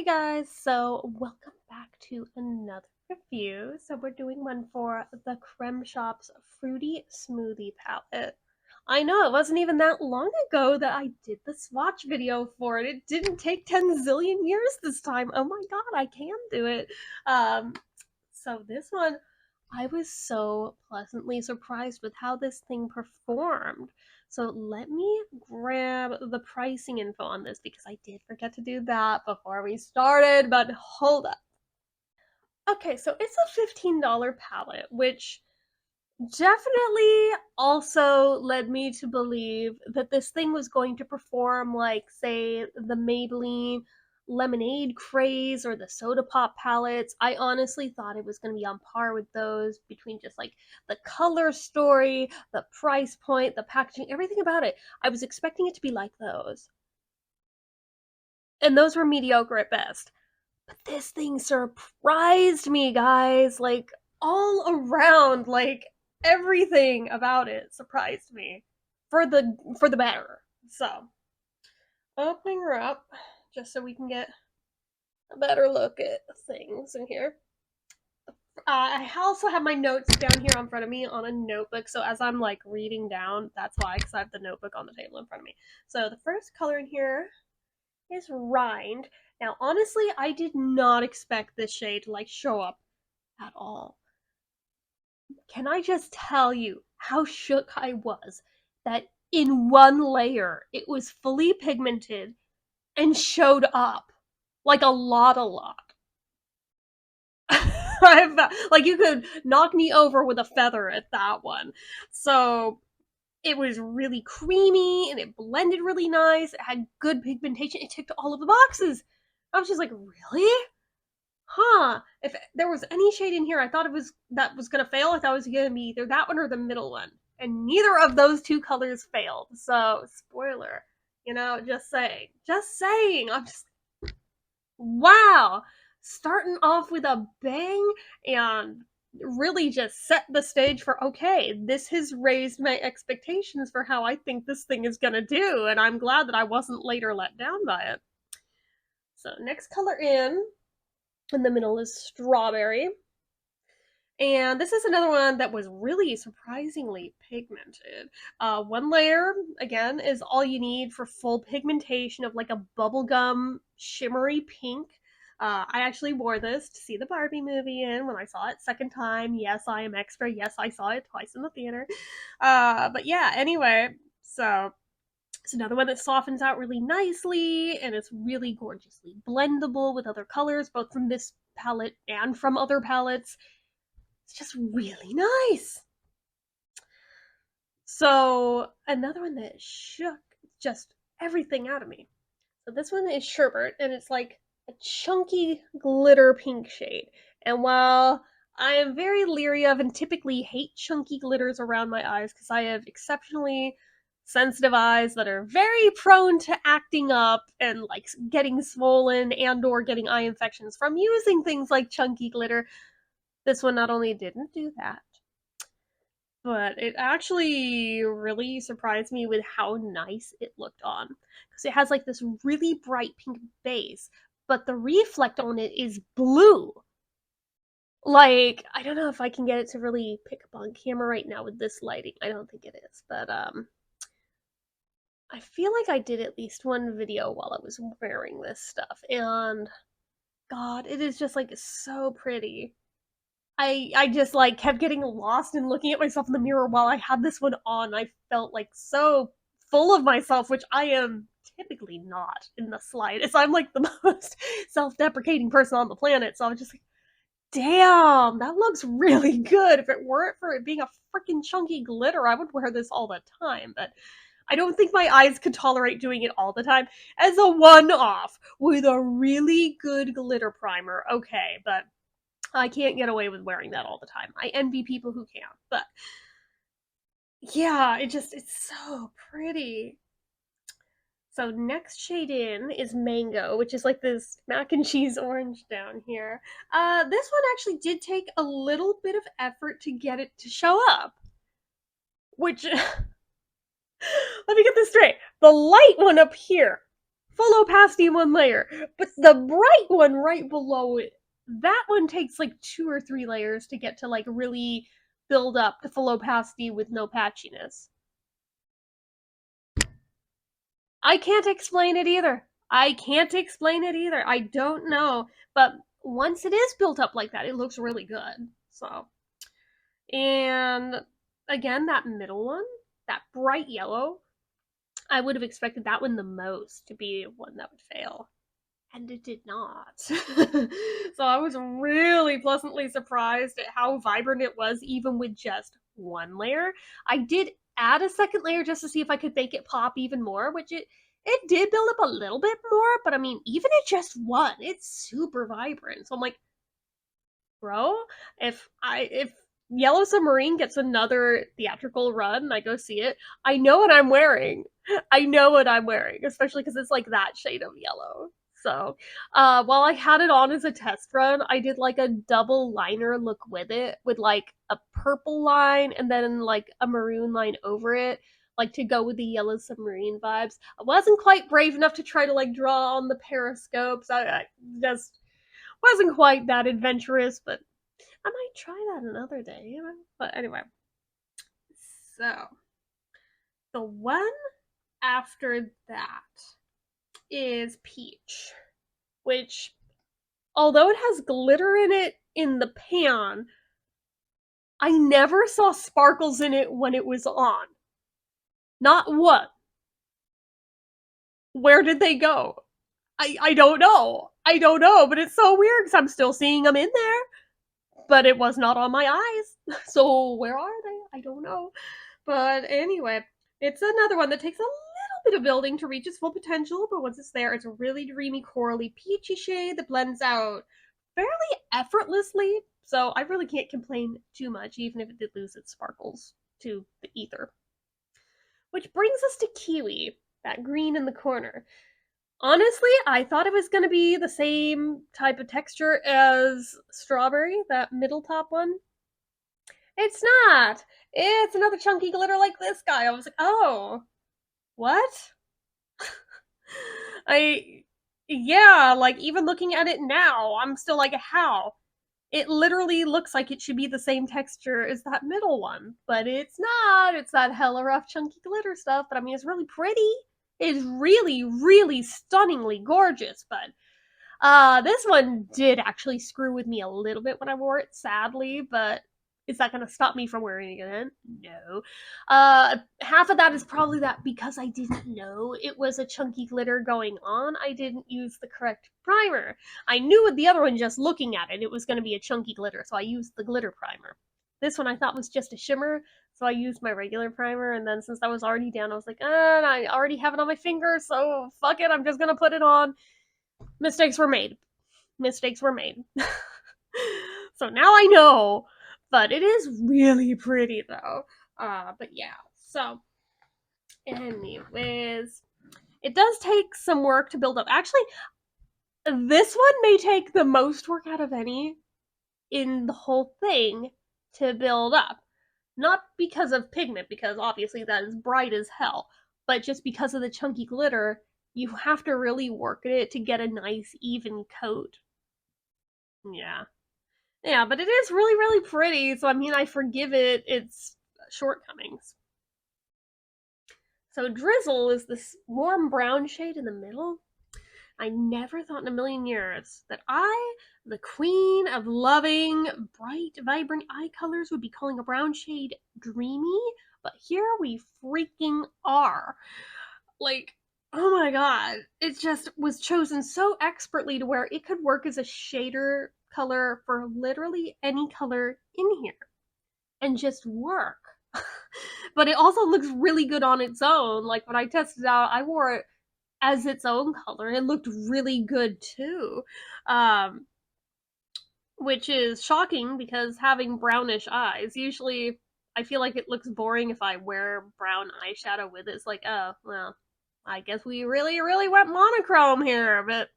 Guys, so welcome back to another review. So we're doing one for the Creme Shop's Fruity Smoothie Palette. I know, it wasn't even that long ago that I did the swatch video for it. It didn't take 10 zillion years this time. Oh my god, I can do it. Um, so this one, I was so pleasantly surprised with how this thing performed. So let me grab the pricing info on this because I did forget to do that before we started, but hold up. Okay, so it's a $15 palette, which definitely also led me to believe that this thing was going to perform like, say, the Maybelline lemonade craze or the soda pop palettes. I honestly thought it was going to be on par with those, between just like the color story, the price point, the packaging, everything about it. I was expecting it to be like those, and those were mediocre at best. But this thing surprised me, guys. Like, all around, like, everything about it surprised me for the better. So, opening her up just so we can get a better look at things in here. I also have my notes down here in front of me on a notebook, so as I'm like reading down, that's why, because I have the notebook on the table in front of me. So the first color in here is Rind. Now, honestly, I did not expect this shade to like show up at all. Can I just tell you how shook I was that in one layer it was fully pigmented and showed up like a lot. Like, you could knock me over with a feather at that one. So it was really creamy and it blended really nice. It had good pigmentation. It ticked all of the boxes. I was just like, really? Huh. If there was any shade in here I thought it was that was gonna fail, I thought it was gonna be either that one or the middle one. And neither of those two colors failed. So, spoiler. Just saying. Just saying. I'm just, wow. Starting off with a bang and really just set the stage for, okay, this has raised my expectations for how I think this thing is gonna do, and I'm glad that I wasn't later let down by it. So, next color in the middle is Strawberry. And this is another one that was really surprisingly pigmented. One layer, again, is all you need for full pigmentation of like a bubblegum shimmery pink. I actually wore this to see the Barbie movie in when I saw it second time. Yes, I am extra. Yes, I saw it twice in the theater. But yeah, anyway, so it's another one that softens out really nicely and it's really gorgeously blendable with other colors, both from this palette and from other palettes. It's just really nice. So, another one that shook just everything out of me. So, this one is Sherbet, and it's like a chunky glitter pink shade. And while I am very leery of and typically hate chunky glitters around my eyes because I have exceptionally sensitive eyes that are very prone to acting up and like getting swollen and or getting eye infections from using things like chunky glitter, this one not only didn't do that, but it actually really surprised me with how nice it looked on. Because it has like this really bright pink base, but the reflect on it is blue. Like, I don't know if I can get it to really pick up on camera right now with this lighting. I don't think it is, but I feel like I did at least one video while I was wearing this stuff, and god, it is just like so pretty. I just like kept getting lost and looking at myself in the mirror while I had this one on. I felt like so full of myself, which I am typically not in the slightest. I'm like the most self-deprecating person on the planet, so I was just like, damn, that looks really good. If it weren't for it being a freaking chunky glitter, I would wear this all the time, but I don't think my eyes could tolerate doing it all the time. As a one-off with a really good glitter primer, okay, but I can't get away with wearing that all the time. I envy people who can, but yeah, it's so pretty. So next shade in is Mango, which is like this mac and cheese orange down here. This one actually did take a little bit of effort to get it to show up, which let me get this straight. The light one up here full opacity one layer. But the bright one right below it, that one takes like 2 or 3 layers to get to like really build up to full opacity with no patchiness. I can't explain it either. I can't explain it either. I don't know. But once it is built up like that, it looks really good. So, and again, that middle one, that bright yellow, I would have expected that one the most to be one that would fail. And it did not. So I was really pleasantly surprised at how vibrant it was, even with just one layer. I did add a second layer just to see if I could make it pop even more, which it did build up a little bit more, but I mean, even at just one, it's super vibrant. So I'm like, bro, if Yellow Submarine gets another theatrical run, I go see it, I know what I'm wearing. I know what I'm wearing, especially because it's like that shade of yellow. So, while I had it on as a test run, I did like a double liner look with it, with like a purple line and then like a maroon line over it, like to go with the Yellow Submarine vibes. I wasn't quite brave enough to try to like draw on the periscopes. I just wasn't quite that adventurous, but I might try that another day, you know? But anyway, so the one after that is Peach, which, although it has glitter in it in the pan, I never saw sparkles in it when it was on. Not one. Where did they go? I don't know. I don't know, but it's so weird because I'm still seeing them in there, but it was not on my eyes. So where are they? I don't know. But anyway, it's another one that takes a little bit of building to reach its full potential, but once it's there, it's a really dreamy, corally, peachy shade that blends out fairly effortlessly. So I really can't complain too much, even if it did lose its sparkles to the ether. Which brings us to Kiwi, that green in the corner. Honestly, I thought it was going to be the same type of texture as Strawberry, that middle top one. It's not. It's another chunky glitter like this guy. I was like, oh, what? I, yeah, like even looking at it now, I'm still like, how? It literally looks like it should be the same texture as that middle one, but it's not. It's that hella rough chunky glitter stuff, but I mean, it's really pretty. It's really, really stunningly gorgeous, but this one did actually screw with me a little bit when I wore it, sadly, but is that going to stop me from wearing it again? No. Half of that is probably that because I didn't know it was a chunky glitter going on, I didn't use the correct primer. I knew with the other one, just looking at it, it was going to be a chunky glitter, so I used the glitter primer. This one I thought was just a shimmer, so I used my regular primer, and then since that was already down, I was like, and I already have it on my finger, so fuck it, I'm just gonna put it on. Mistakes were made. Mistakes were made. So now I know, but it is really pretty though. But yeah, so anyways, it does take some work to build up. Actually, this one may take the most work out of any in the whole thing to build up. Not because of pigment, because obviously that is bright as hell, but just because of the chunky glitter, you have to really work at it to get a nice even coat. Yeah. Yeah, but it is really, really pretty, so I mean, I forgive it its shortcomings. So Drizzle is this warm brown shade in the middle. I never thought in a million years that I, the queen of loving bright, vibrant eye colors, would be calling a brown shade dreamy, but here we freaking are. Like, oh my god, it just was chosen so expertly to where it could work as a shader color for literally any color in here and just work. But it also looks really good on its own. Like when I tested it out, I wore it as its own color. It looked really good too. Um, which is shocking because having brownish eyes, usually I feel like it looks boring if I wear brown eyeshadow with it. It's like, oh, well, I guess we really, really went monochrome here, but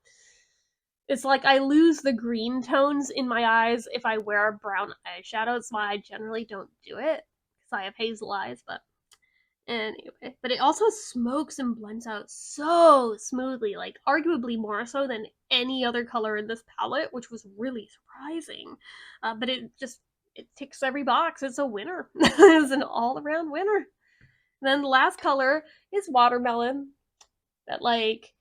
it's like I lose the green tones in my eyes if I wear brown eyeshadow. That's why I generally don't do it because I have hazel eyes, but Anyway, but it also smokes and blends out so smoothly, like arguably more so than any other color in this palette, which was really surprising. But it ticks every box. It's a winner. It's an all-around winner. And then the last color is watermelon. That like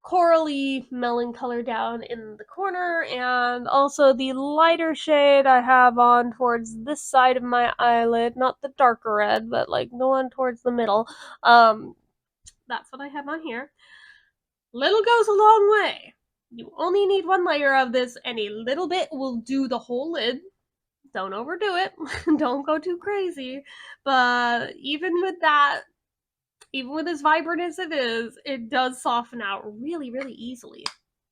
corally melon color down in the corner, and also the lighter shade I have on towards this side of my eyelid, not the darker red, but like the one towards the middle. That's what I have on here. Little goes a long way. You only need one layer of this, and a little bit will do the whole lid. Don't overdo it. Don't go too crazy. But even with that, even with as vibrant as it is, it does soften out really, really easily,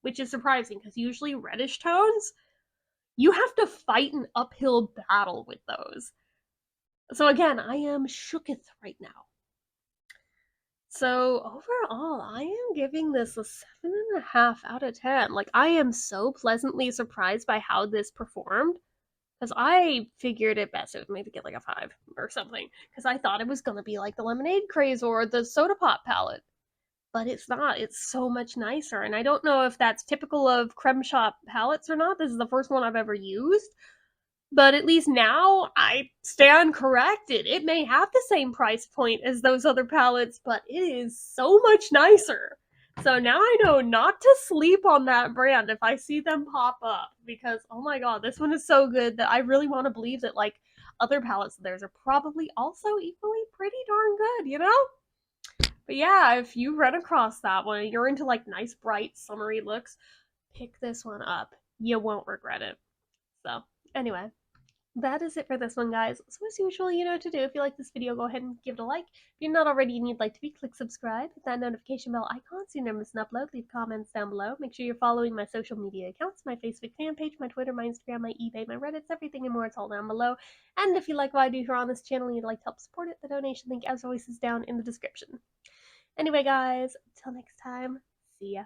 which is surprising because usually reddish tones, you have to fight an uphill battle with those. So again, I am shooketh right now. So overall, I am giving this a 7.5 out of 10. Like, I am so pleasantly surprised by how this performed. Because I figured it best it would maybe get like a 5 or something. Because I thought it was going to be like the Lemonade Craze or the Soda Pop palette. But it's not. It's so much nicer. And I don't know if that's typical of Creme Shop palettes or not. This is the first one I've ever used. But at least now I stand corrected. It may have the same price point as those other palettes, but it is so much nicer. So now I know not to sleep on that brand if I see them pop up, because oh my god, this one is so good that I really want to believe that like other palettes of theirs are probably also equally pretty darn good, you know? But yeah, if you run across that one and you're into like nice, bright, summery looks, pick this one up. You won't regret it. So, anyway, that is it for this one, guys. So as usual, you know what to do. If you like this video, go ahead and give it a like. If you're not already and you'd like to be, click subscribe, hit that notification bell icon so you never miss an upload. Leave comments down below. Make sure you're following my social media accounts, my Facebook fan page, my Twitter, my Instagram, my eBay, my Reddits, everything and more. It's all down below. And if you like what I do here on this channel and you'd like to help support it, the donation link, as always, is down in the description. Anyway, guys, until next time, see ya.